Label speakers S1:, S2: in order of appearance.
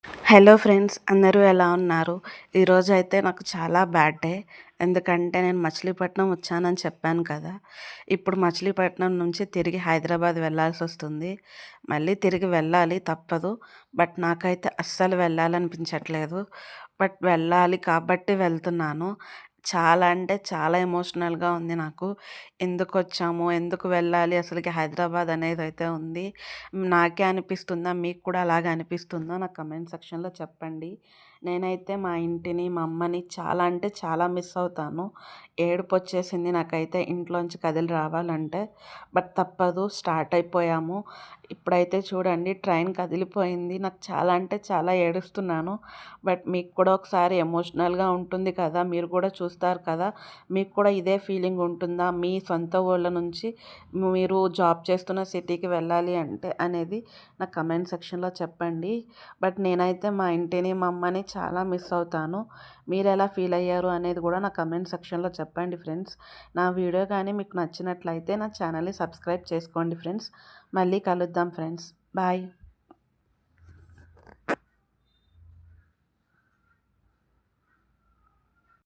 S1: Hello friends, అందరూ ఎలా ఉన్నారు? ఈరోజైతే నాకు చాలా బ్యాడ్ డే. ఎందుకంటే నేను మచిలీపట్నం వచ్చానని చెప్పాను కదా! ఇప్పుడు మచిలీపట్నం నుంచి తిరిగి హైదరాబాద్ వెళ్ళాల్సొస్తుంది. మళ్ళీ తిరిగి వెళ్ళాలి తప్పదు. బట్ నాకైతే అస్సలు వెళ్ళాలనిపించట్లేదు. బట్ వెళ్ళాలి కాబట్టి వెళ్తున్నాను. చాలా అంటే చాలా ఎమోషనల్‌గా ఉంది నాకు. ఎందుకొచ్చాము? ఎందుకు వెళ్ళాలి అసలకి హైదరాబాద్ అనేదైతే ఉంది. నాకే అనిపిస్తుందా? మీకు కూడా అలాగే అనిపిస్తుందా? నాకు కమెంట్ సెక్షన్‌లో చెప్పండి. నేనైతే మా ఇంటిని, మా అమ్మని చాలా అంటే చాలా మిస్ అవుతాను. ఏడుపొచ్చేసింది నాకైతే ఇంట్లోంచి కదిలి రావాలంటే. బట్ తప్పదు, స్టార్ట్ అయిపోయాము. ఇప్పుడైతే చూడండి ట్రైన్ కదిలిపోయింది. నాకు చాలా అంటే చాలా ఏడుస్తున్నాను. బట్ మీకు కూడా ఒకసారి ఎమోషనల్‌గా ఉంటుంది కదా! మీరు కూడా చూస్తారు కదా! మీకు కూడా ఇదే ఫీలింగ్ ఉంటుందా? మీ సొంత ఊళ్ళ నుంచి మీరు జాబ్ చేస్తున్న సిటీకి వెళ్ళాలి అంటే అనేది నాకు కమెంట్ సెక్షన్‌లో చెప్పండి. బట్ నేనైతే మా ఇంటిని, మా అమ్మని చాలా మిస్ అవుతాను. మీరెలా ఫీల్ అయ్యారు అనేది కూడా నా కమెంట్ సెక్షన్‌లో చెప్పండి ఫ్రెండ్స్. నా వీడియో కానీ మీకు నచ్చినట్లయితే నా ఛానల్‌ని సబ్స్క్రైబ్ చేసుకోండి ఫ్రెండ్స్. మళ్ళీ కలుద్దాం ఫ్రెండ్స్. బాయ్.